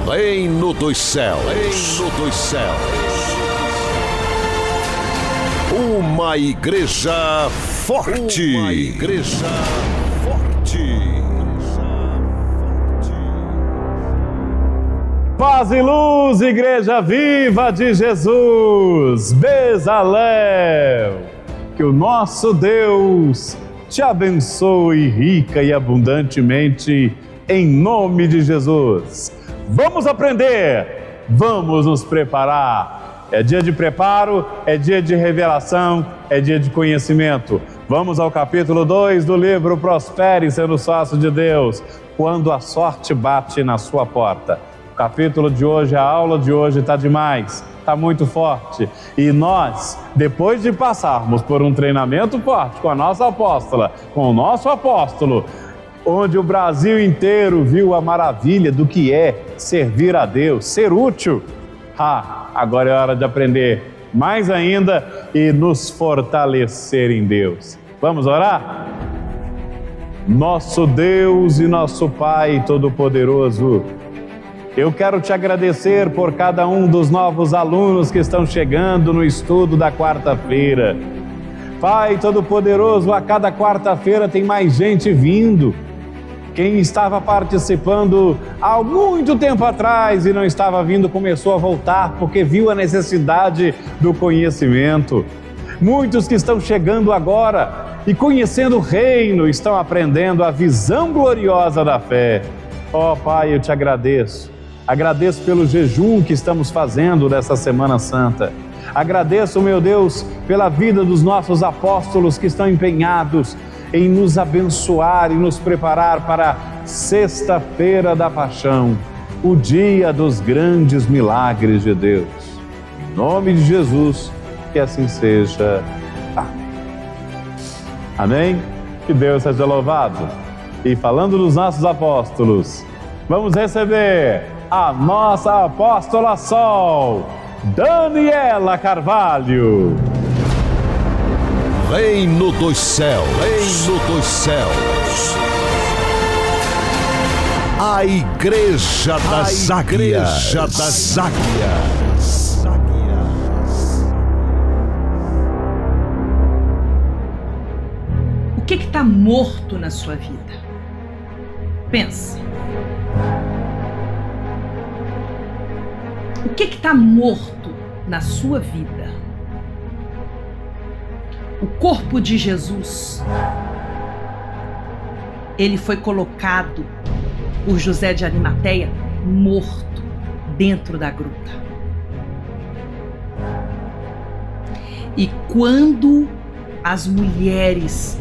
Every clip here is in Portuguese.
Reino dos céus. Reino dos céus. Uma igreja forte. Uma igreja forte. Paz e luz, Igreja Viva de Jesus, Bezalel. Que o nosso Deus te abençoe rica e abundantemente, em nome de Jesus. Vamos aprender, vamos nos preparar. É dia de preparo, é dia de revelação, é dia de conhecimento. Vamos ao capítulo 2 do livro Prospere sendo sócio de Deus, quando a sorte bate na sua porta. O capítulo de hoje, a aula de hoje está demais, está muito forte. E nós, depois de passarmos por um treinamento forte com a nossa apóstola, com o nosso apóstolo, onde o Brasil inteiro viu a maravilha do que é servir a Deus, ser útil. Agora é hora de aprender mais ainda e nos fortalecer em Deus. Vamos orar? Nosso Deus e nosso Pai Todo-Poderoso, eu quero te agradecer por cada um dos novos alunos que estão chegando no estudo da quarta-feira. Pai Todo-Poderoso, a cada quarta-feira tem mais gente vindo. Quem estava participando há muito tempo atrás e não estava vindo, começou a voltar porque viu a necessidade do conhecimento. Muitos que estão chegando agora e conhecendo o reino, estão aprendendo a visão gloriosa da fé. Ó Pai, eu te agradeço. Agradeço pelo jejum que estamos fazendo nessa Semana Santa. Agradeço, meu Deus, pela vida dos nossos apóstolos que estão empenhados em nos abençoar e nos preparar para Sexta-feira da Paixão, o dia dos grandes milagres de Deus. Em nome de Jesus, que assim seja. Amém. Amém? Que Deus seja louvado. E falando dos nossos apóstolos, vamos receber a nossa apóstola Sol, Daniela Carvalho. Reino dos céus. Reino dos céus. A Igreja das Águias. Igreja das Águias. O que está morto na sua vida? Pensa. O que está morto na sua vida? O corpo de Jesus, ele foi colocado por José de Arimateia morto dentro da gruta. E quando as mulheres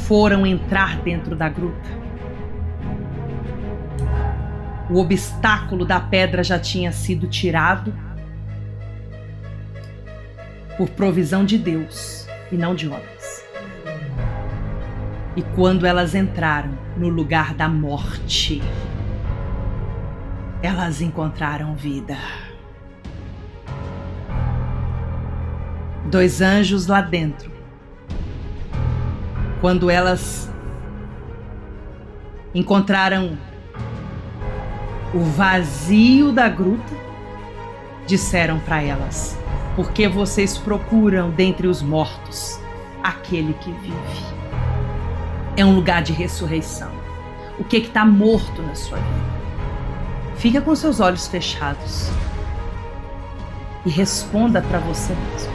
foram entrar dentro da gruta, o obstáculo da pedra já tinha sido tirado por provisão de Deus e não de homens. E quando elas entraram no lugar da morte, elas encontraram vida. 2 anjos lá dentro. Quando elas encontraram o vazio da gruta, disseram para elas: por que vocês procuram dentre os mortos aquele que vive? É um lugar de ressurreição. O que está morto na sua vida? Fica com seus olhos fechados e responda para você mesmo.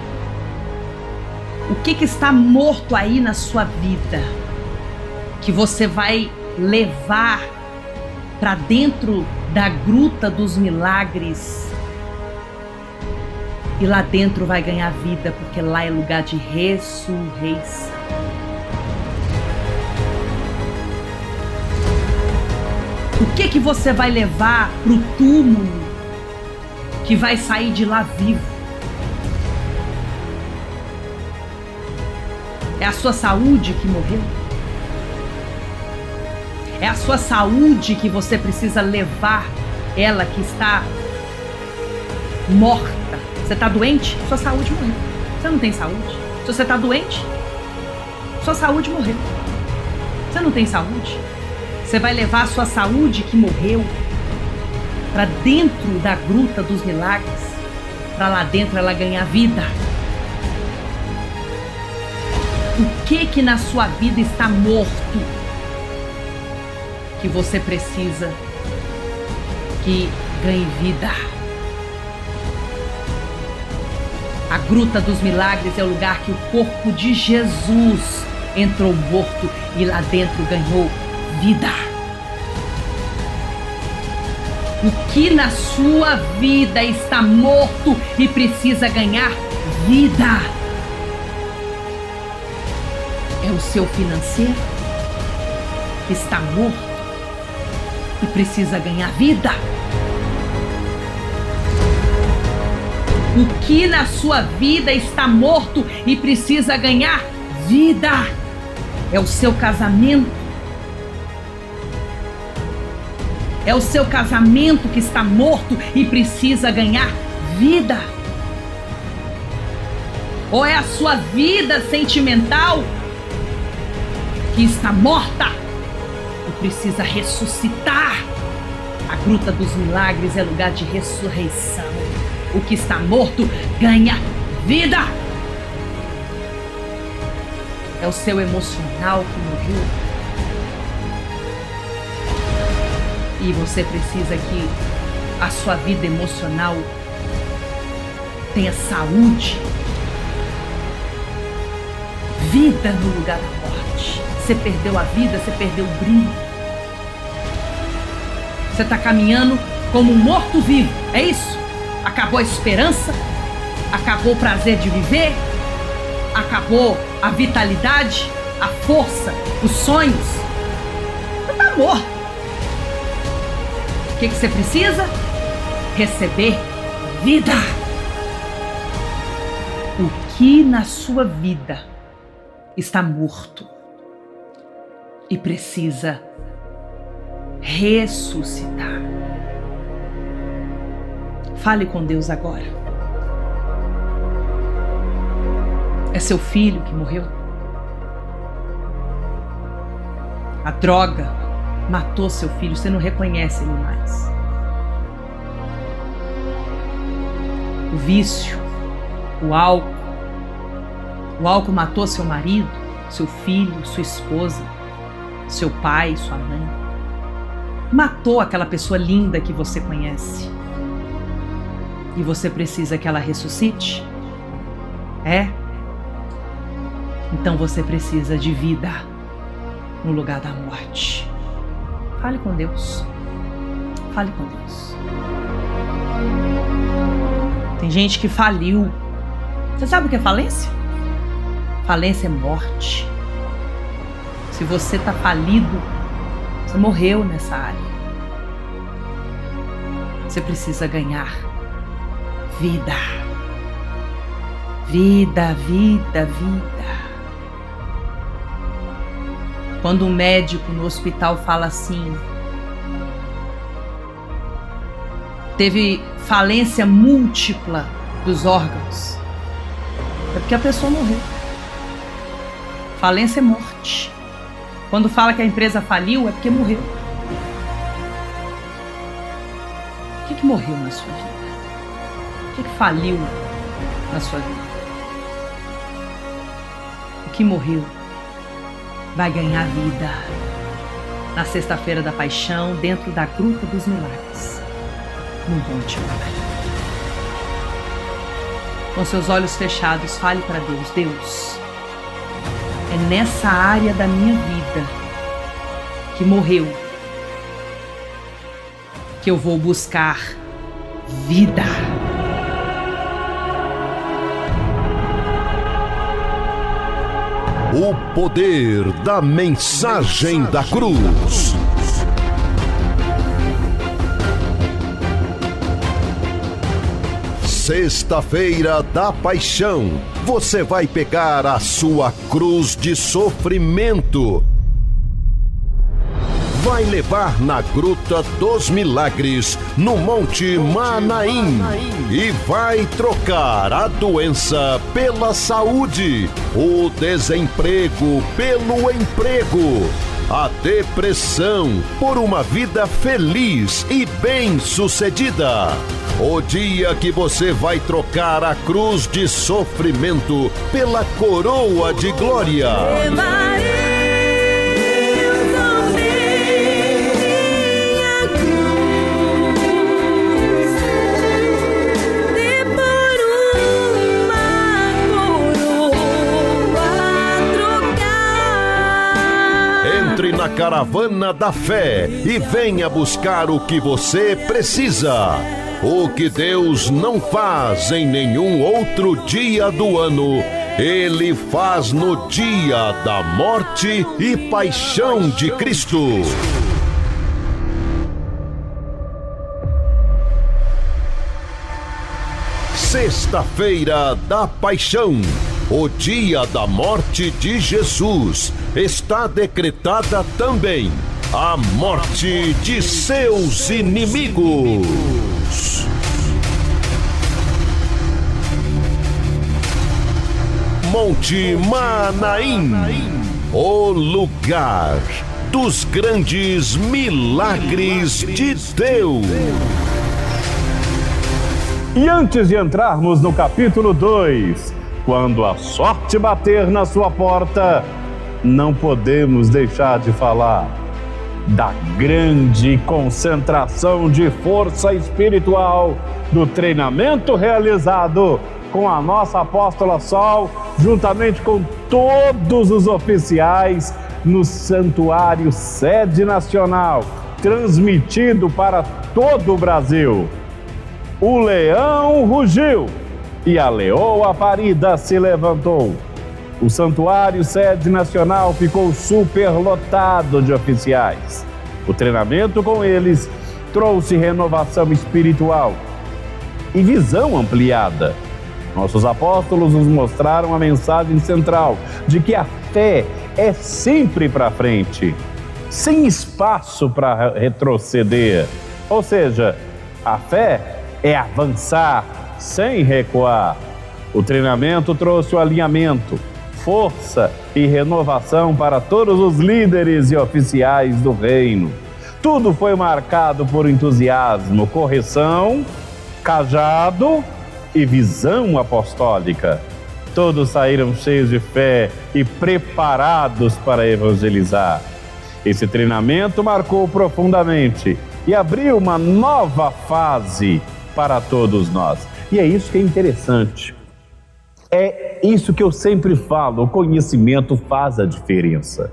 O que está morto aí na sua vida que você vai levar para dentro da gruta dos milagres? E lá dentro vai ganhar vida, porque lá é lugar de ressurreição. O que você vai levar pro túmulo que vai sair de lá vivo? É a sua saúde que morreu? É a sua saúde que você precisa levar, ela que está morta. Você está doente? Sua saúde morreu. Você não tem saúde? Se você está doente, sua saúde morreu. Você não tem saúde? Você vai levar a sua saúde que morreu para dentro da Gruta dos Milagres, para lá dentro ela ganhar vida. O que na sua vida está morto que você precisa que ganhe vida? A Gruta dos Milagres é o lugar que o corpo de Jesus entrou morto e lá dentro ganhou vida. O que na sua vida está morto e precisa ganhar vida? É o seu financeiro que está morto e precisa ganhar vida? O que na sua vida está morto e precisa ganhar vida? É o seu casamento. É o seu casamento que está morto e precisa ganhar vida? Ou é a sua vida sentimental que está morta e precisa ressuscitar? A Gruta dos Milagres é lugar de ressurreição. O que está morto ganha vida. É o seu emocional que morreu. E você precisa que a sua vida emocional tenha saúde, vida no lugar da morte. Você perdeu a vida, você perdeu o brilho. Você está caminhando como um morto-vivo, é isso? Acabou a esperança, acabou o prazer de viver, acabou a vitalidade, a força, os sonhos. Você está morto. O que você precisa? Receber vida. O que na sua vida está morto e precisa ressuscitar? Fale com Deus agora. É seu filho que morreu? A droga matou seu filho, você não reconhece ele mais. O vício, o álcool matou seu marido, seu filho, sua esposa, seu pai, sua mãe. Matou aquela pessoa linda que você conhece. E você precisa que ela ressuscite? É? Então você precisa de vida no lugar da morte. Fale com Deus. Fale com Deus. Tem gente que faliu. Você sabe o que é falência? Falência é morte. Se você está falido, você morreu nessa área. Você precisa ganhar vida. Vida, vida, vida. Quando um médico no hospital fala assim, teve falência múltipla dos órgãos, é porque a pessoa morreu. Falência é morte. Quando fala que a empresa faliu, é porque morreu. O que morreu na sua vida? O que faliu na sua vida? O que morreu vai ganhar vida na sexta-feira da paixão, dentro da Gruta dos Milagres, no Monte Maravilha. Com seus olhos fechados, fale para Deus: Deus, é nessa área da minha vida que morreu que eu vou buscar vida. O poder da mensagem da cruz. Sexta-feira da Paixão, você vai pegar a sua cruz de sofrimento. Vai levar na Gruta dos Milagres, no Monte Manaim, e vai trocar a doença pela saúde, o desemprego pelo emprego, a depressão por uma vida feliz e bem-sucedida. O dia que você vai trocar a cruz de sofrimento pela coroa de glória. Entre na caravana da fé e venha buscar o que você precisa. O que Deus não faz em nenhum outro dia do ano, Ele faz no dia da morte e paixão de Cristo. Sexta-feira da Paixão, o dia da morte de Jesus, está decretada também a morte de seus inimigos. Monte Manaim, o lugar dos grandes milagres de Deus. E antes de entrarmos no capítulo 2, quando a sorte bater na sua porta, não podemos deixar de falar da grande concentração de força espiritual do treinamento realizado com a nossa apóstola Sol, juntamente com todos os oficiais no Santuário Sede Nacional, transmitido para todo o Brasil. O leão rugiu e a leoa parida se levantou. O Santuário Sede Nacional ficou superlotado de oficiais. O treinamento com eles trouxe renovação espiritual e visão ampliada. Nossos apóstolos nos mostraram a mensagem central de que a fé é sempre para frente, sem espaço para retroceder. Ou seja, a fé é avançar sem recuar. O treinamento trouxe o alinhamento, força e renovação para todos os líderes e oficiais do reino. Tudo foi marcado por entusiasmo, correção, cajado e visão apostólica. Todos saíram cheios de fé e preparados para evangelizar. Esse treinamento marcou profundamente e abriu uma nova fase para todos nós. E é isso que é interessante. É isso que eu sempre falo, o conhecimento faz a diferença.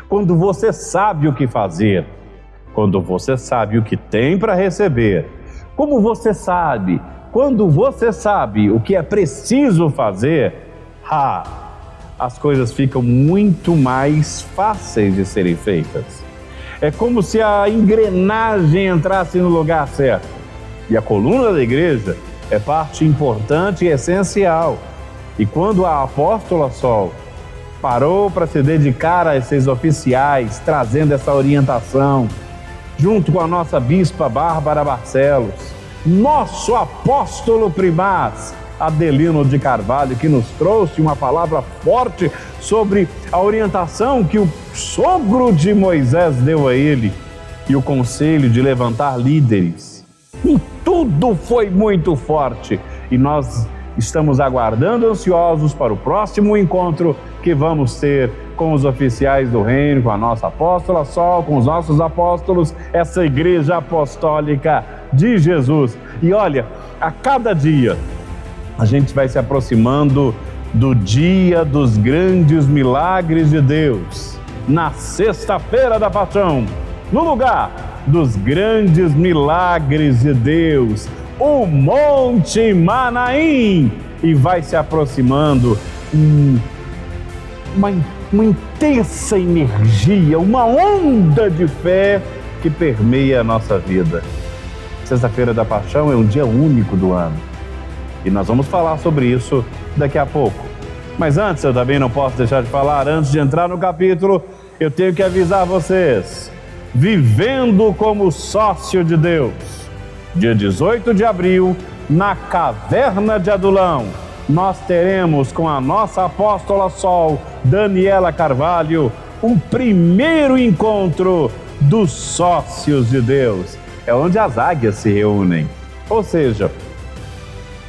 Quando você sabe o que fazer, quando você sabe o que tem para receber, como você sabe, quando você sabe o que é preciso fazer, as coisas ficam muito mais fáceis de serem feitas. É como se a engrenagem entrasse no lugar certo. E a coluna da igreja é parte importante e essencial. E quando a apóstola Sol parou para se dedicar a esses oficiais, trazendo essa orientação, junto com a nossa bispa Bárbara Barcelos, nosso apóstolo primaz Adelino de Carvalho, que nos trouxe uma palavra forte sobre a orientação que o sogro de Moisés deu a ele e o conselho de levantar líderes. E tudo foi muito forte e nós estamos aguardando ansiosos para o próximo encontro que vamos ter com os oficiais do reino, com a nossa apóstola Sol, com os nossos apóstolos, essa igreja apostólica de Jesus. E olha, a cada dia a gente vai se aproximando do dia dos grandes milagres de Deus, na Sexta-feira da Paixão, no lugar dos grandes milagres de Deus, o Monte Manaim, e vai se aproximando uma intensa energia, uma onda de fé que permeia a nossa vida. Sexta-feira da Paixão é um dia único do ano e nós vamos falar sobre isso daqui a pouco. Mas antes, eu também não posso deixar de falar, antes de entrar no capítulo, eu tenho que avisar vocês: Vivendo como Sócio de Deus, dia 18 de abril, na Caverna de Adulão, nós teremos com a nossa apóstola Sol, Daniela Carvalho, o primeiro encontro dos sócios de Deus. É onde as águias se reúnem. Ou seja,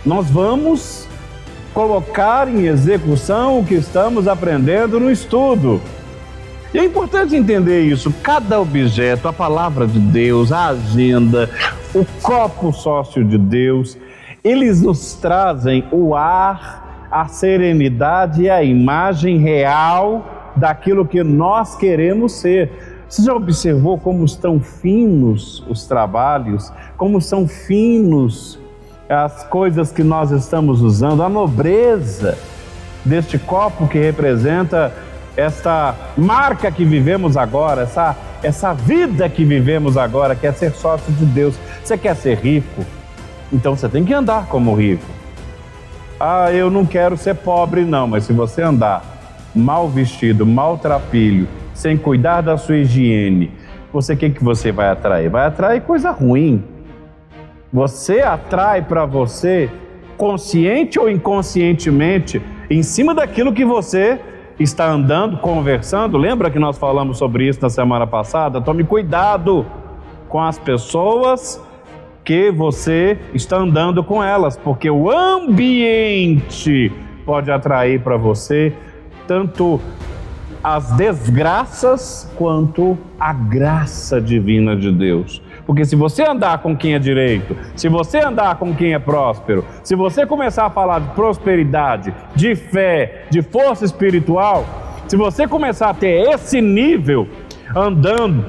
nós vamos colocar em execução o que estamos aprendendo no estudo. E é importante entender isso. Cada objeto, a palavra de Deus, a agenda, o copo sócio de Deus, eles nos trazem o ar, a serenidade e a imagem real daquilo que nós queremos ser. Você já observou como estão finos os trabalhos, como são finos as coisas que nós estamos usando, a nobreza deste copo que representa esta marca que vivemos agora, essa vida que vivemos agora, que é ser sócio de Deus. Você quer ser rico? Então você tem que andar como rico. Ah, eu não quero ser pobre não, mas se você andar mal vestido, maltrapilho, sem cuidar da sua higiene, o que você vai atrair? Vai atrair coisa ruim. Você atrai para você, consciente ou inconscientemente, em cima daquilo que você está andando, conversando. Lembra que nós falamos sobre isso na semana passada? Tome cuidado com as pessoas que você está andando com elas, porque o ambiente pode atrair para você tanto as desgraças quanto a graça divina de Deus. Porque se você andar com quem é direito, se você andar com quem é próspero, se você começar a falar de prosperidade, de fé, de força espiritual, se você começar a ter esse nível, andando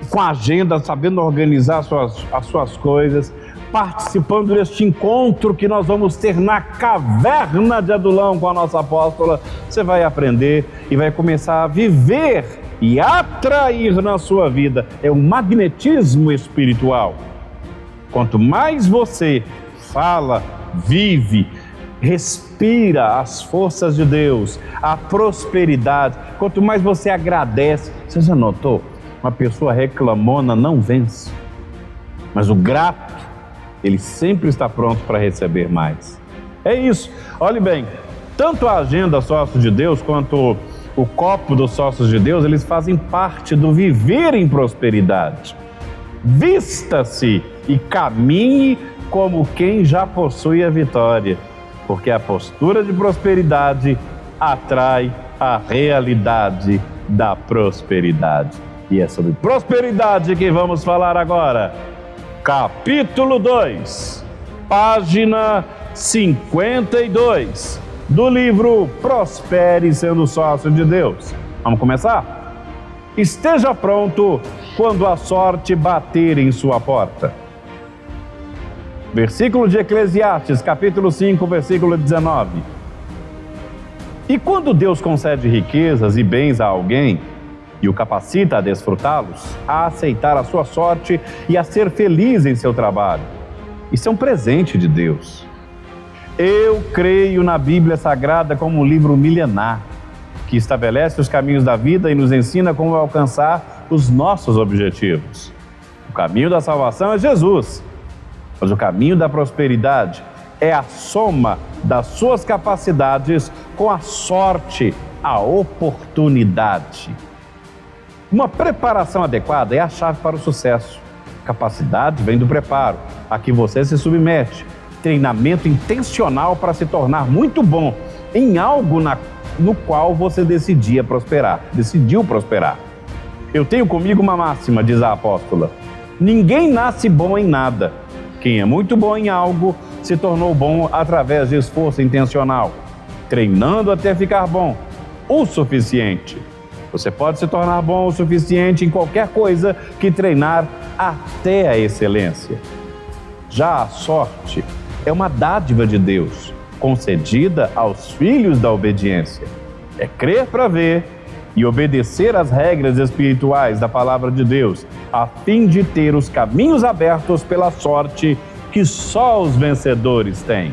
com a agenda, sabendo organizar as suas coisas, participando deste encontro que nós vamos ter na caverna de Adulão com a nossa apóstola, você vai aprender e vai começar a viver e atrair na sua vida. É um magnetismo espiritual. Quanto mais você fala, vive, respira as forças de Deus, a prosperidade, quanto mais você agradece. Você já notou? Uma pessoa reclamona não vence, mas o grato, ele sempre está pronto para receber mais. É isso. Olhe bem, tanto a agenda Sócios de Deus quanto o copo dos Sócios de Deus, eles fazem parte do viver em prosperidade. Vista-se e caminhe como quem já possui a vitória, porque a postura de prosperidade atrai a realidade da prosperidade. E é sobre prosperidade que vamos falar agora. Capítulo 2, página 52, do livro Prospere sendo Sócio de Deus. Vamos começar? Esteja pronto quando a sorte bater em sua porta. Versículo de Eclesiastes, capítulo 5, versículo 19. E quando Deus concede riquezas e bens a alguém, e o capacita a desfrutá-los, a aceitar a sua sorte e a ser feliz em seu trabalho. Isso é um presente de Deus. Eu creio na Bíblia Sagrada como um livro milenar, que estabelece os caminhos da vida e nos ensina como alcançar os nossos objetivos. O caminho da salvação é Jesus, mas o caminho da prosperidade é a soma das suas capacidades com a sorte, a oportunidade. Uma preparação adequada é a chave para o sucesso. Capacidade vem do preparo, a que você se submete. Treinamento intencional para se tornar muito bom em algo no qual você decidiu prosperar. Eu tenho comigo uma máxima, diz a apóstola: ninguém nasce bom em nada. Quem é muito bom em algo se tornou bom através de esforço intencional, treinando até ficar bom o suficiente. Você pode se tornar bom o suficiente em qualquer coisa que treinar até a excelência. Já a sorte é uma dádiva de Deus, concedida aos filhos da obediência. É crer para ver e obedecer às regras espirituais da palavra de Deus, a fim de ter os caminhos abertos pela sorte que só os vencedores têm.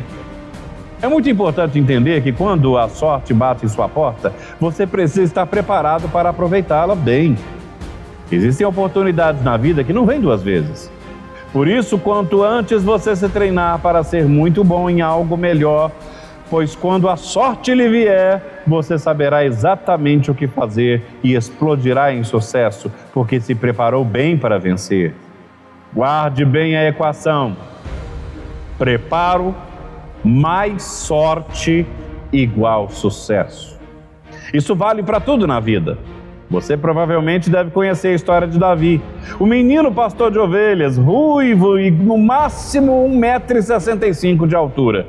É muito importante entender que quando a sorte bate em sua porta, você precisa estar preparado para aproveitá-la bem. Existem oportunidades na vida que não vêm duas vezes. Por isso, quanto antes você se treinar para ser muito bom em algo, melhor pois quando a sorte lhe vier, você saberá exatamente o que fazer e explodirá em sucesso, porque se preparou bem para vencer. Guarde bem a equação: preparo mais sorte igual sucesso. Isso vale para tudo na vida. Você provavelmente deve conhecer a história de Davi, o menino pastor de ovelhas, ruivo e no máximo 1,65 m de altura.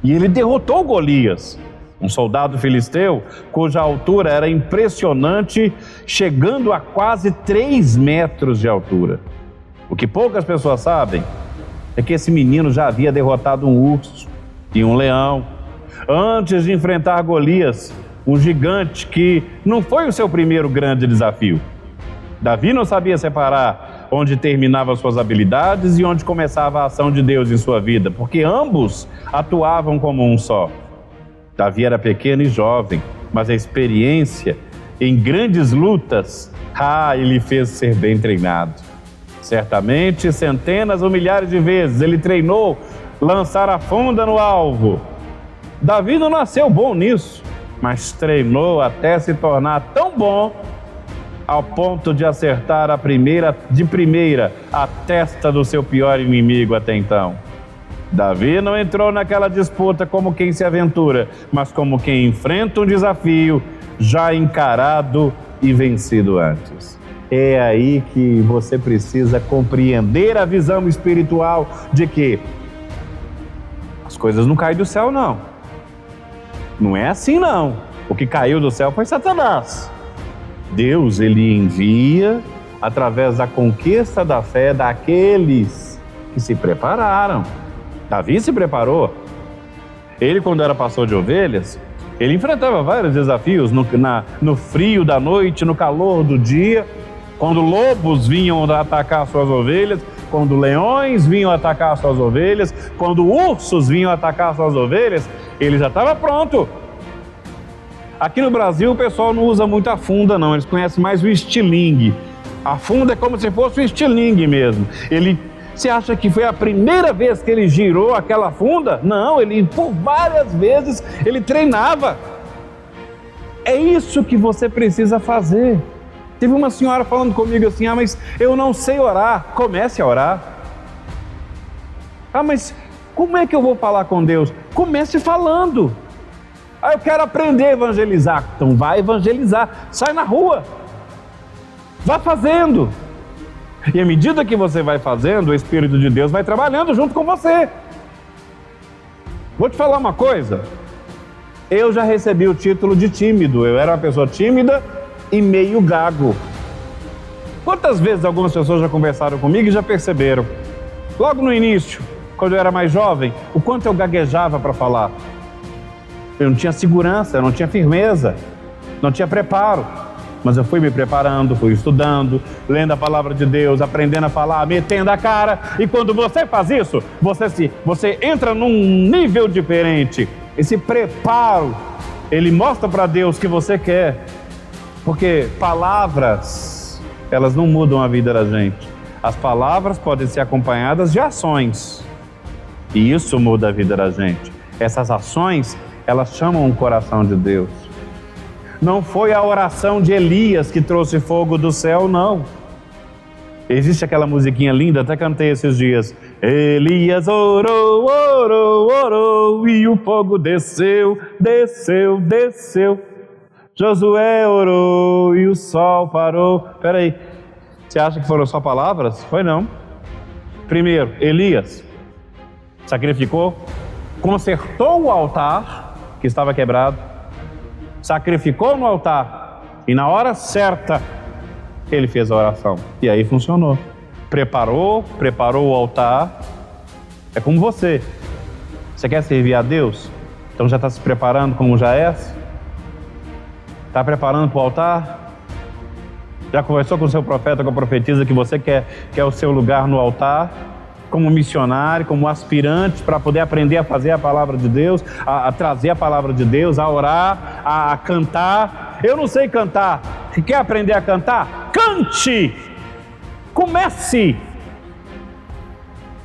E ele derrotou Golias, um soldado filisteu cuja altura era impressionante, chegando a quase 3 metros de altura. O que poucas pessoas sabem é que esse menino já havia derrotado um urso e um leão antes de enfrentar Golias, um gigante que não foi o seu primeiro grande desafio. Davi não sabia separar onde terminavam suas habilidades e onde começava a ação de Deus em sua vida, porque ambos atuavam como um só. Davi era pequeno e jovem, mas a experiência em grandes lutas, ele fez ser bem treinado. Certamente, centenas ou milhares de vezes ele treinou lançar a funda no alvo. Davi não nasceu bom nisso, mas treinou até se tornar tão bom ao ponto de acertar de primeira a testa do seu pior inimigo até então. Davi não entrou naquela disputa como quem se aventura, mas como quem enfrenta um desafio já encarado e vencido antes. É aí que você precisa compreender a visão espiritual de que as coisas não caem do céu, não. Não é assim, não. O que caiu do céu foi Satanás. Deus, ele envia através da conquista da fé daqueles que se prepararam. Davi se preparou. Ele, quando era pastor de ovelhas, ele enfrentava vários desafios no frio da noite, no calor do dia, quando lobos vinham atacar suas ovelhas, quando leões vinham atacar suas ovelhas, quando ursos vinham atacar suas ovelhas, ele já estava pronto. Aqui no Brasil o pessoal não usa muito a funda, não, eles conhecem mais o estilingue. A funda é como se fosse o estilingue mesmo. Você acha que foi a primeira vez que ele girou aquela funda? Não, por várias vezes ele treinava. É isso que você precisa fazer. Teve uma senhora falando comigo assim: mas eu não sei orar. Comece a orar. Mas como é que eu vou falar com Deus? Comece falando. Eu quero aprender a evangelizar. Então vai evangelizar, sai na rua, vá fazendo. E à medida que você vai fazendo, o Espírito de Deus vai trabalhando junto com você. Vou te falar uma coisa, eu já recebi o título de tímido. Eu era uma pessoa tímida e meio gago. Quantas vezes algumas pessoas já conversaram comigo e já perceberam, logo no início, quando eu era mais jovem, o quanto eu gaguejava para falar. Eu não tinha segurança, eu não tinha firmeza, não tinha preparo. Mas eu fui me preparando, fui estudando, lendo a palavra de Deus, aprendendo a falar, metendo a cara. E quando você faz isso, você entra num nível diferente. Esse preparo, ele mostra para Deus que você quer. Porque palavras, elas não mudam a vida da gente. As palavras podem ser acompanhadas de ações. E isso muda a vida da gente. Essas ações, elas chamam o coração de Deus. Não foi a oração de Elias que trouxe fogo do céu, não. Existe aquela musiquinha linda, até cantei esses dias. Elias orou, orou, orou, e o fogo desceu, desceu, desceu. Josué orou e o sol parou. Peraí, você acha que foram só palavras? Foi não. Primeiro, Elias sacrificou, consertou o altar que estava quebrado, sacrificou no altar e na hora certa ele fez a oração. E aí funcionou. Preparou o altar. É como você. Você quer servir a Deus? Então já está se preparando como já é? Está preparando para o altar? Já conversou com o seu profeta, com a profetisa que você quer o seu lugar no altar? Como missionário, como aspirante, para poder aprender a fazer a palavra de Deus, a trazer a palavra de Deus, a orar, a cantar. Eu não sei cantar. Se quer aprender a cantar, cante! Comece!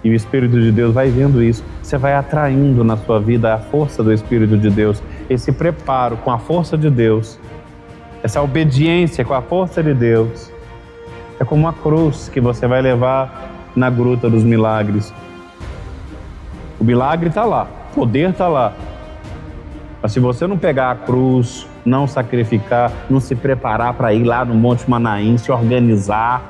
E o Espírito de Deus vai vendo isso. Você vai atraindo na sua vida a força do Espírito de Deus, esse preparo com a força de Deus, essa obediência com a força de Deus. É como uma cruz que você vai levar na gruta dos milagres. O milagre está lá, o poder está lá. Mas se você não pegar a cruz, não sacrificar, não se preparar para ir lá no Monte Manaim, se organizar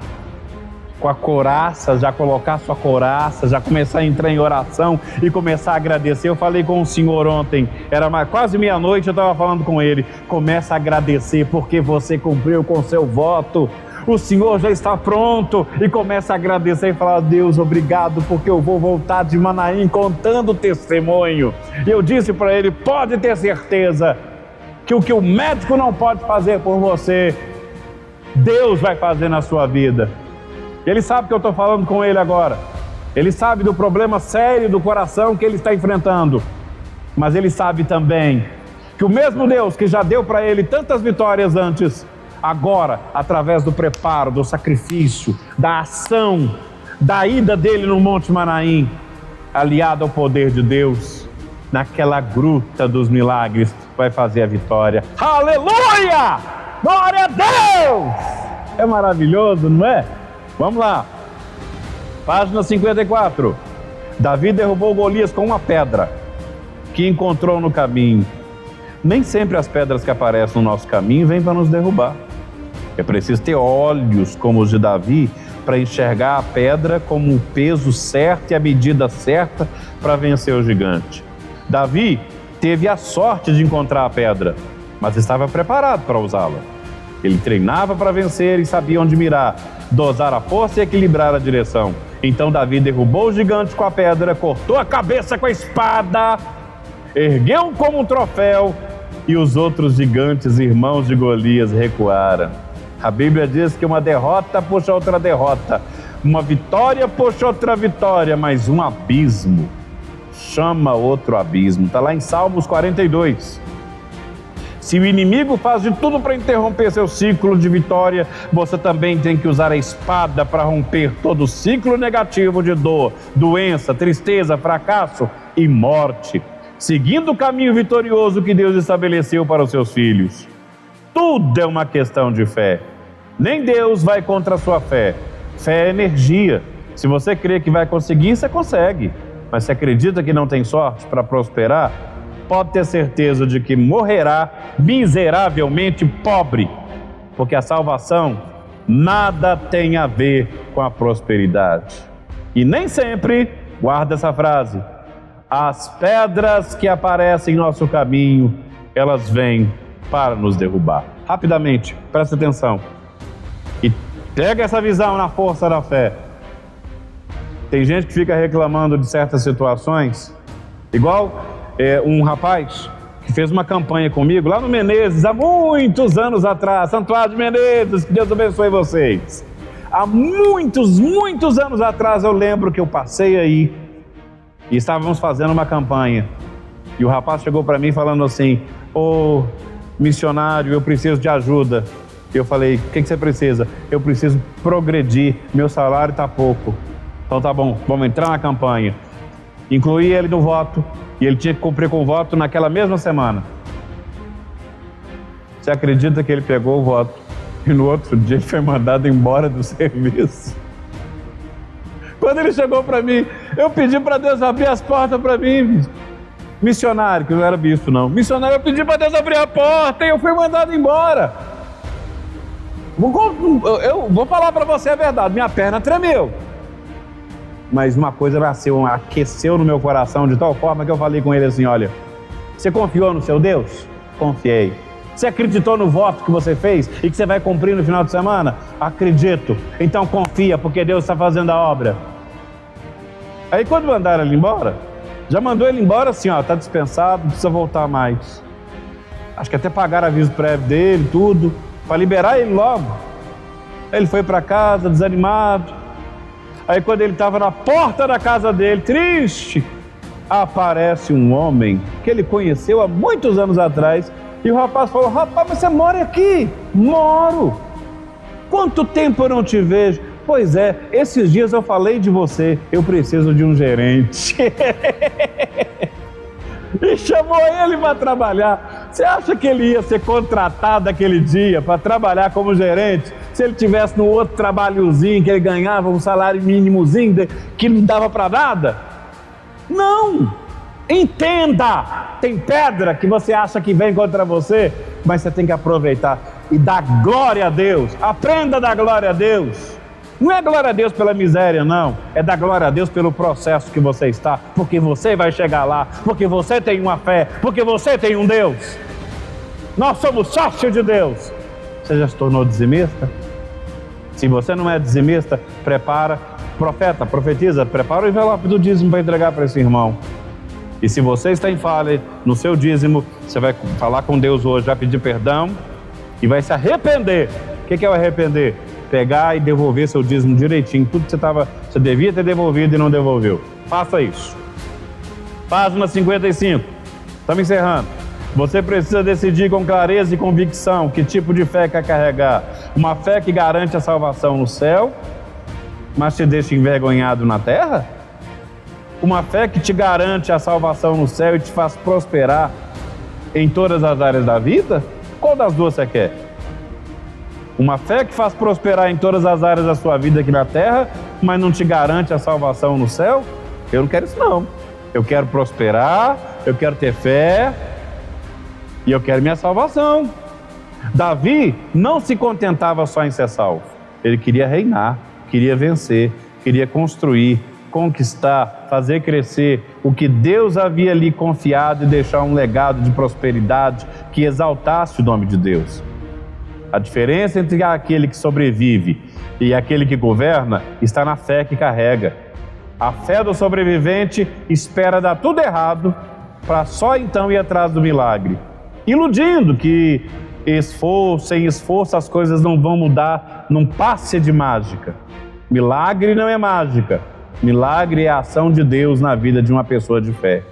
com a couraça, já colocar sua couraça, já começar a entrar em oração e começar a agradecer. Eu falei com o senhor ontem, era quase meia-noite, eu estava falando com ele. Começa a agradecer porque você cumpriu com seu voto. O Senhor já está pronto, e começa a agradecer e falar: Deus, obrigado, porque eu vou voltar de Manaim contando testemunho. E eu disse para ele: pode ter certeza que o que o médico não pode fazer por você, Deus vai fazer na sua vida. Ele sabe que eu estou falando com ele agora. Ele sabe do problema sério do coração que ele está enfrentando. Mas ele sabe também que o mesmo Deus que já deu para ele tantas vitórias antes, agora, através do preparo, do sacrifício, da ação, da ida dele no Monte Manaim, aliado ao poder de Deus, naquela gruta dos milagres, vai fazer a vitória. Aleluia! Glória a Deus! É maravilhoso, não é? Vamos lá. Página 54. Davi derrubou Golias com uma pedra que encontrou no caminho. Nem sempre as pedras que aparecem no nosso caminho vêm para nos derrubar. É preciso ter olhos como os de Davi para enxergar a pedra como o peso certo e a medida certa para vencer o gigante. Davi teve a sorte de encontrar a pedra, mas estava preparado para usá-la. Ele treinava para vencer e sabia onde mirar, dosar a força e equilibrar a direção. Então Davi derrubou o gigante com a pedra, cortou a cabeça com a espada, ergueu como um troféu, e os outros gigantes, irmãos de Golias, recuaram. A Bíblia diz que uma derrota puxa outra derrota, uma vitória puxa outra vitória, mas um abismo chama outro abismo. Está lá em Salmos 42. Se o inimigo faz de tudo para interromper seu ciclo de vitória, você também tem que usar a espada para romper todo o ciclo negativo de dor, doença, tristeza, fracasso e morte, seguindo o caminho vitorioso que Deus estabeleceu para os seus filhos. Tudo é uma questão de fé. Nem Deus vai contra a sua fé. Fé é energia. Se você crê que vai conseguir, você consegue. Mas se acredita que não tem sorte para prosperar, pode ter certeza de que morrerá miseravelmente pobre, porque a salvação nada tem a ver com a prosperidade. E nem sempre, guarda essa frase, as pedras que aparecem em nosso caminho, elas vêm para nos derrubar. Rapidamente, presta atenção e pega essa visão na força da fé. Tem gente que fica reclamando de certas situações, igual um rapaz que fez uma campanha comigo lá no Menezes, há muitos anos atrás, Santuário de Menezes, que Deus abençoe vocês. Há muitos anos atrás eu lembro que eu passei aí e estávamos fazendo uma campanha. E o rapaz chegou para mim falando assim: ô missionário, eu preciso de ajuda. Eu falei: o que você precisa? Eu preciso progredir, meu salário está pouco. Então tá bom, vamos entrar na campanha. Incluí ele no voto e ele tinha que cumprir com o voto naquela mesma semana. Você acredita que ele pegou o voto e no outro dia ele foi mandado embora do serviço? Quando ele chegou para mim, eu pedi para Deus abrir as portas para mim. Missionário, que não era bispo não. Missionário, eu pedi para Deus abrir a porta e eu fui mandado embora. Eu vou falar para você a verdade, minha perna tremeu. Mas uma coisa nasceu, aqueceu no meu coração de tal forma que eu falei com ele assim: olha, você confiou no seu Deus? Confiei. Você acreditou no voto que você fez e que você vai cumprir no final de semana? Acredito. Então confia, porque Deus está fazendo a obra. Aí quando mandaram ele embora, já mandou ele embora assim, ó, tá dispensado, não precisa voltar mais. Acho que até pagaram aviso prévio dele, tudo, para liberar ele logo. Aí ele foi para casa, desanimado. Aí quando ele estava na porta da casa dele, triste, aparece um homem que ele conheceu há muitos anos atrás. E o rapaz falou: rapaz, mas você mora aqui? Moro. Quanto tempo eu não te vejo? Pois é, esses dias eu falei de você, eu preciso de um gerente. E chamou ele para trabalhar. Você acha que ele ia ser contratado aquele dia para trabalhar como gerente? Se ele tivesse no outro trabalhozinho que ele ganhava um salário mínimozinho que não dava para nada? Não! Entenda! Tem pedra que você acha que vem contra você, mas você tem que aproveitar e dar glória a Deus. Aprenda a dar glória a Deus. Não é glória a Deus pela miséria, não. É dar glória a Deus pelo processo que você está. Porque você vai chegar lá. Porque você tem uma fé. Porque você tem um Deus. Nós somos sócios de Deus. Você já se tornou dizimista? Se você não é dizimista, prepara. Profeta, profetiza, prepara o envelope do dízimo para entregar para esse irmão. E se você está em falha no seu dízimo, você vai falar com Deus hoje, vai pedir perdão e vai se arrepender. O que é o arrepender? Pegar e devolver seu dízimo direitinho, tudo que você devia ter devolvido e não devolveu. Faça isso. Página 55. Estamos encerrando. Você precisa decidir com clareza e convicção que tipo de fé quer carregar. Uma fé que garante a salvação no céu, mas te deixa envergonhado na terra? Uma fé que te garante a salvação no céu e te faz prosperar em todas as áreas da vida? Qual das duas você quer? Uma fé que faz prosperar em todas as áreas da sua vida aqui na terra, mas não te garante a salvação no céu? Eu não quero isso não. Eu quero prosperar, eu quero ter fé e eu quero minha salvação. Davi não se contentava só em ser salvo. Ele queria reinar, queria vencer, queria construir, conquistar, fazer crescer o que Deus havia lhe confiado e deixar um legado de prosperidade que exaltasse o nome de Deus. A diferença entre aquele que sobrevive e aquele que governa está na fé que carrega. A fé do sobrevivente espera dar tudo errado para só então ir atrás do milagre, iludindo que sem esforço as coisas não vão mudar num passe de mágica. Milagre não é mágica. Milagre é a ação de Deus na vida de uma pessoa de fé.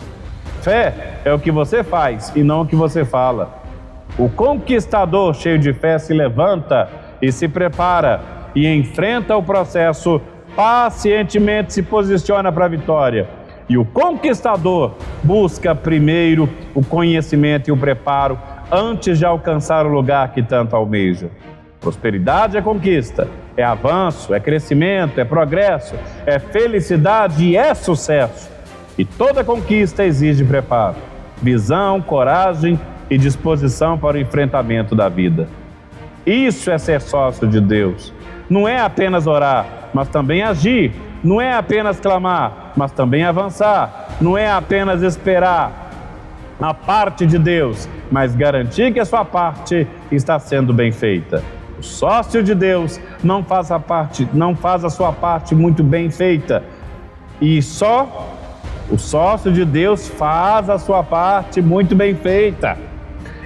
Fé é o que você faz e não o que você fala. O conquistador cheio de fé se levanta e se prepara e enfrenta o processo, pacientemente se posiciona para a vitória. E o conquistador busca primeiro o conhecimento e o preparo antes de alcançar o lugar que tanto almeja. Prosperidade é conquista, é avanço, é crescimento, é progresso, é felicidade e é sucesso. E toda conquista exige preparo, visão, coragem e disposição para o enfrentamento da vida. Isso é ser sócio de Deus. Não é apenas orar, mas também agir. Não é apenas clamar, mas também avançar. Não é apenas esperar a parte de Deus, mas garantir que a sua parte está sendo bem feita. O sócio de Deus não faz a sua parte muito bem feita. E só o sócio de Deus faz a sua parte muito bem feita.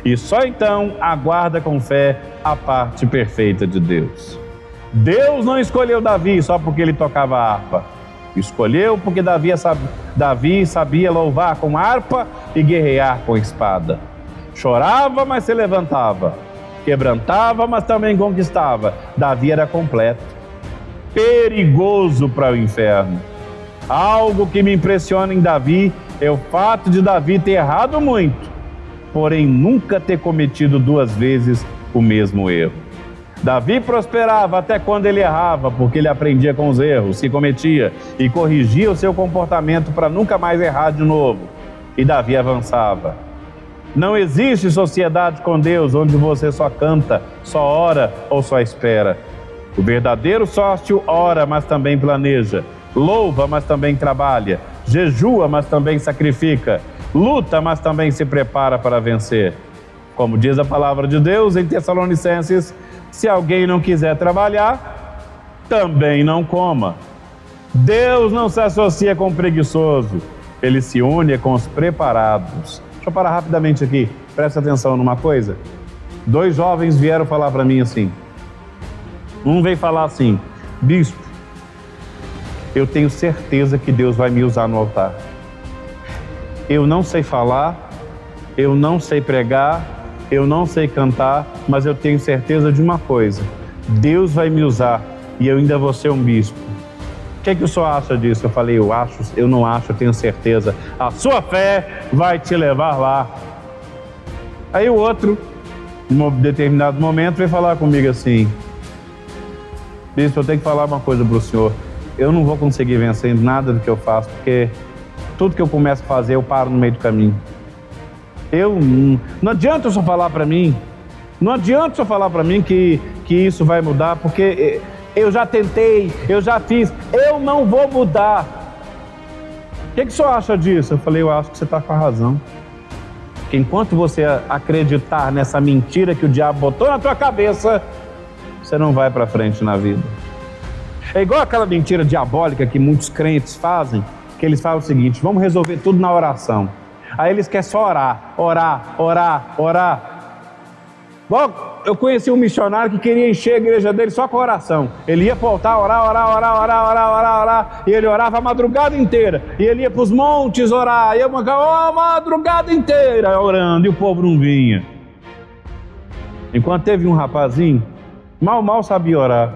E só então aguarda com fé a parte perfeita de Deus. Deus não escolheu Davi só porque ele tocava harpa. Escolheu porque Davi sabia louvar com harpa e guerrear com espada. Chorava, mas se levantava. Quebrantava, mas também conquistava. Davi era completo. Perigoso para o inferno. Algo que me impressiona em Davi é o fato de Davi ter errado muito, porém nunca ter cometido duas vezes o mesmo erro. Davi prosperava até quando ele errava, porque ele aprendia com os erros que cometia e corrigia o seu comportamento para nunca mais errar de novo. E Davi avançava. Não existe sociedade com Deus onde você só canta, só ora ou só espera. O verdadeiro sócio ora, mas também planeja. Louva, mas também trabalha. Jejua, mas também sacrifica. Luta, mas também se prepara para vencer. Como diz a palavra de Deus em Tessalonicenses, se alguém não quiser trabalhar, também não coma. Deus não se associa com o preguiçoso, ele se une com os preparados. Deixa eu parar rapidamente aqui, presta atenção numa coisa. 2 jovens vieram falar para mim assim. Um veio falar assim: bispo, eu tenho certeza que Deus vai me usar no altar. Eu não sei falar, eu não sei pregar, eu não sei cantar, mas eu tenho certeza de uma coisa: Deus vai me usar e eu ainda vou ser um bispo. O que o senhor acha disso? Eu falei, eu não acho, eu tenho certeza. A sua fé vai te levar lá. Aí o outro, em um determinado momento, veio falar comigo assim: bispo, eu tenho que falar uma coisa para o senhor. Eu não vou conseguir vencer nada do que eu faço, porque tudo que eu começo a fazer, eu paro no meio do caminho. Não adianta o senhor falar para mim, não adianta o senhor falar para mim que isso vai mudar, porque eu já tentei, eu já fiz, eu não vou mudar. O que o senhor acha disso? Eu falei, eu acho que você está com a razão. Que enquanto você acreditar nessa mentira que o diabo botou na tua cabeça, você não vai para frente na vida. É igual aquela mentira diabólica que muitos crentes fazem, que eles falam o seguinte: vamos resolver tudo na oração. Aí eles querem só orar. Bom, eu conheci um missionário que queria encher a igreja dele só com oração. Ele ia para o altar, orar, e ele orava a madrugada inteira. E ele ia para os montes orar, e a madrugada inteira orando, e o povo não vinha. Enquanto teve um rapazinho, mal sabia orar,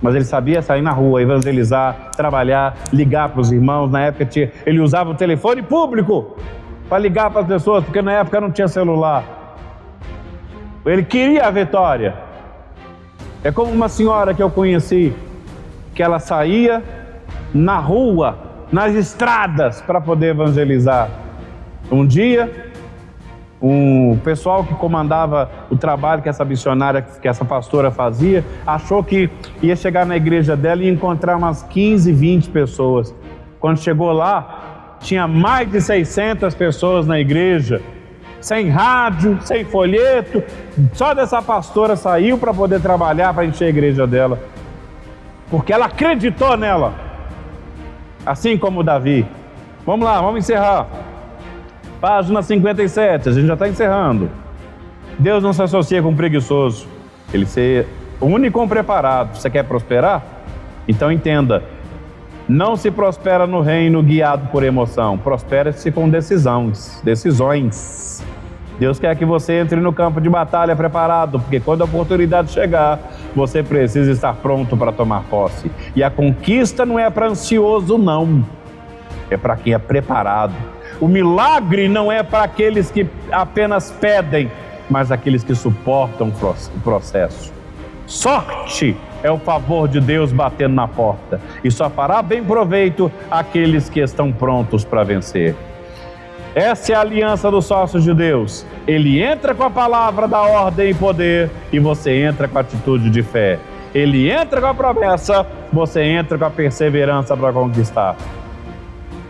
mas ele sabia sair na rua, evangelizar, trabalhar, ligar para os irmãos. Na época ele usava o telefone público para ligar para as pessoas, porque na época não tinha celular. Ele queria a vitória. É como uma senhora que eu conheci, que ela saía na rua, nas estradas, para poder evangelizar. Um dia, um pessoal que comandava o trabalho que essa missionária, que essa pastora fazia, achou que ia chegar na igreja dela e encontrar umas 15, 20 pessoas. Quando chegou lá, tinha mais de 600 pessoas na igreja, sem rádio, sem folheto. Só dessa pastora saiu para poder trabalhar, para encher a igreja dela, porque ela acreditou nela, assim como Davi. Vamos lá, vamos encerrar. Página 57, a gente já está encerrando. Deus não se associa com preguiçoso, ele é único e preparado. Você quer prosperar? Então entenda: não se prospera no reino guiado por emoção, prospera-se com decisões. Deus quer que você entre no campo de batalha preparado, porque quando a oportunidade chegar, você precisa estar pronto para tomar posse. E a conquista não é para ansioso, não, é para quem é preparado. O milagre não é para aqueles que apenas pedem, mas aqueles que suportam o processo. Sorte é o favor de Deus batendo na porta, e só fará bem proveito aqueles que estão prontos para vencer. Essa é a aliança dos sócios de Deus. Ele entra com a palavra da ordem e poder, e você entra com a atitude de fé. Ele entra com a promessa, você entra com a perseverança para conquistar.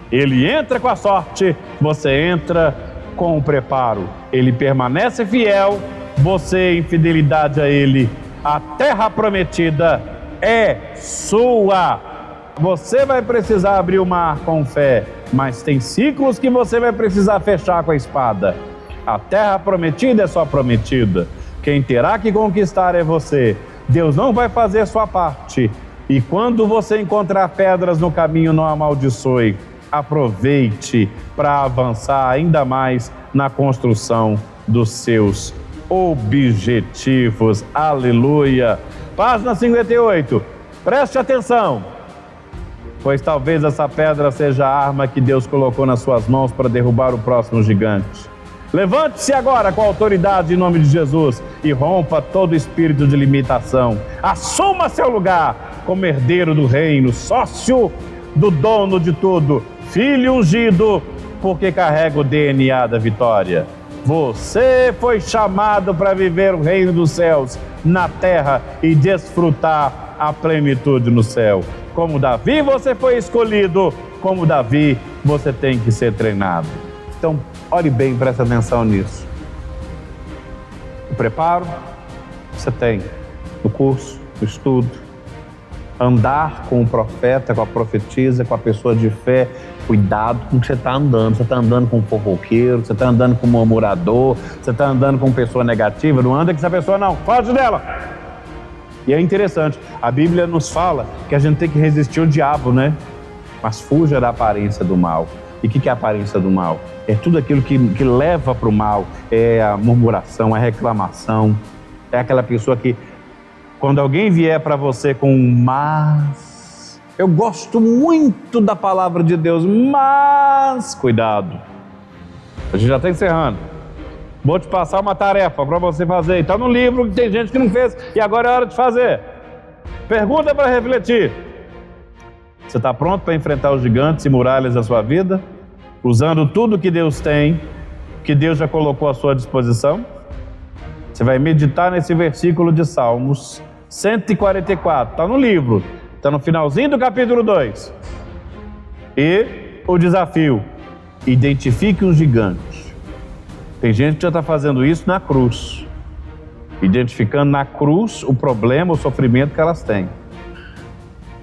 Ele entra com a sorte, você entra com o preparo. Ele permanece fiel, você em fidelidade a Ele. A terra prometida é sua. Você vai precisar abrir o mar com fé, mas tem ciclos que você vai precisar fechar com a espada. A terra prometida é só prometida. Quem terá que conquistar é você. Deus não vai fazer sua parte. E quando você encontrar pedras no caminho, não amaldiçoe. Aproveite para avançar ainda mais na construção dos seus objetivos. Aleluia! Página 58. Preste atenção, pois talvez essa pedra seja a arma que Deus colocou nas suas mãos para derrubar o próximo gigante. Levante-se agora com a autoridade em nome de Jesus e rompa todo espírito de limitação. Assuma seu lugar como herdeiro do reino, sócio do dono de tudo, filho ungido, porque carrega o DNA da vitória. Você foi chamado para viver o reino dos céus na terra e desfrutar a plenitude no céu. Como Davi, você foi escolhido. Como Davi, você tem que ser treinado. Então, olhe bem, presta atenção nisso. O preparo você tem no curso, no estudo. Andar com o profeta, com a profetisa, com a pessoa de fé. Cuidado com o que você está andando. Você está andando com um fofoqueiro, você está andando com um murmurador, você está andando com pessoa negativa. Não anda com essa pessoa, não. Foge dela. E é interessante, a Bíblia nos fala que a gente tem que resistir ao diabo, né? Mas fuja da aparência do mal. E o que é a aparência do mal? É tudo aquilo que leva para o mal. É a murmuração, a reclamação. É aquela pessoa que Quando alguém vier para você com um mas, eu gosto muito da palavra de Deus, mas cuidado. A gente já está encerrando. Vou te passar uma tarefa para você fazer. Está no livro que tem gente que não fez e agora é hora de fazer. Pergunta para refletir. Você está pronto para enfrentar os gigantes e muralhas da sua vida? Usando tudo que Deus tem, que Deus já colocou à sua disposição? Você vai meditar nesse versículo de Salmos 144. Está no livro. Está no finalzinho do capítulo 2. E o desafio: identifique um gigante. Tem gente que já está fazendo isso na cruz, identificando na cruz o problema, o sofrimento que elas têm.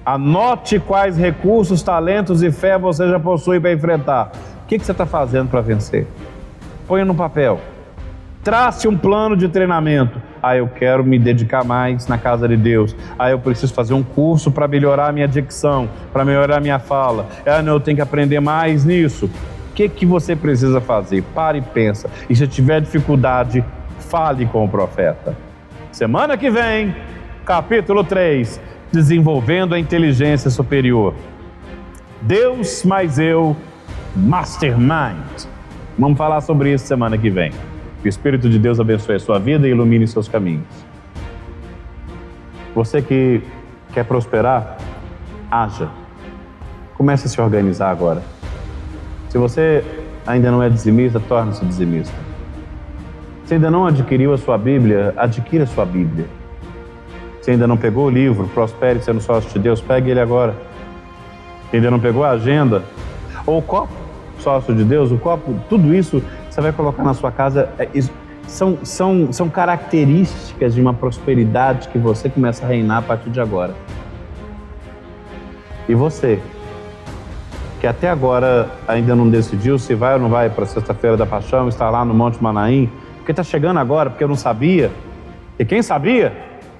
Anote quais recursos, talentos e fé você já possui para enfrentar. O que você está fazendo para vencer? Ponha no papel. Trace um plano de treinamento. Eu quero me dedicar mais na casa de Deus. Eu preciso fazer um curso para melhorar a minha dicção, para melhorar a minha fala. Eu tenho que aprender mais nisso. O que você precisa fazer? Pare e pensa. E se tiver dificuldade, fale com o profeta. Semana que vem, capítulo 3, desenvolvendo a inteligência superior. Deus mais eu, Mastermind. Vamos falar sobre isso semana que vem. Que o Espírito de Deus abençoe a sua vida e ilumine seus caminhos. Você que quer prosperar, haja. Comece a se organizar agora. Se você ainda não é dizimista, torne-se dizimista. Se ainda não adquiriu a sua Bíblia, adquira a sua Bíblia. Se ainda não pegou o livro, Prospere sendo sócio de Deus, pegue ele agora. Se ainda não pegou a agenda, ou o copo, sócio de Deus, o copo, tudo isso você vai colocar na sua casa. São características de uma prosperidade que você começa a reinar a partir de agora. E você, que até agora ainda não decidiu se vai ou não vai para a Sexta-feira da Paixão, está lá no Monte Manaim, porque está chegando agora, porque eu não sabia. E quem sabia,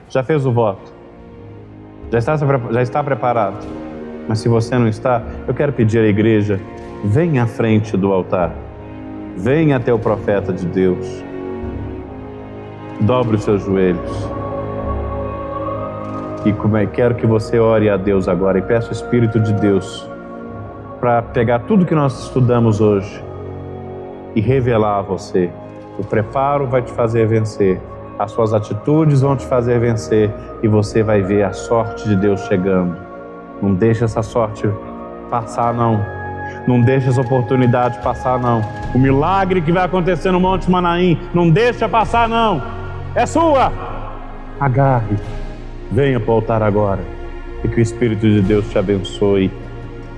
já fez o voto. Já está preparado. Mas se você não está, eu quero pedir à igreja, venha à frente do altar. Venha até o profeta de Deus. Dobre os seus joelhos. E quero que você ore a Deus agora e peça o Espírito de Deus para pegar tudo que nós estudamos hoje e revelar a você. O preparo vai te fazer vencer. As suas atitudes vão te fazer vencer e você vai ver a sorte de Deus chegando. Não deixe essa sorte passar, não. Não deixe essa oportunidade passar, não. O milagre que vai acontecer no Monte Manaim, não deixa passar, não. É sua. Agarre. Venha para o altar agora e que o Espírito de Deus te abençoe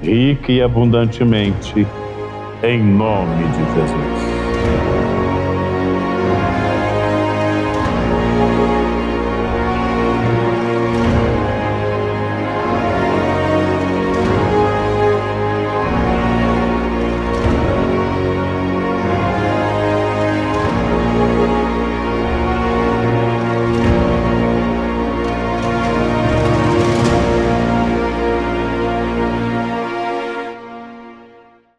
rica e abundantemente, em nome de Jesus.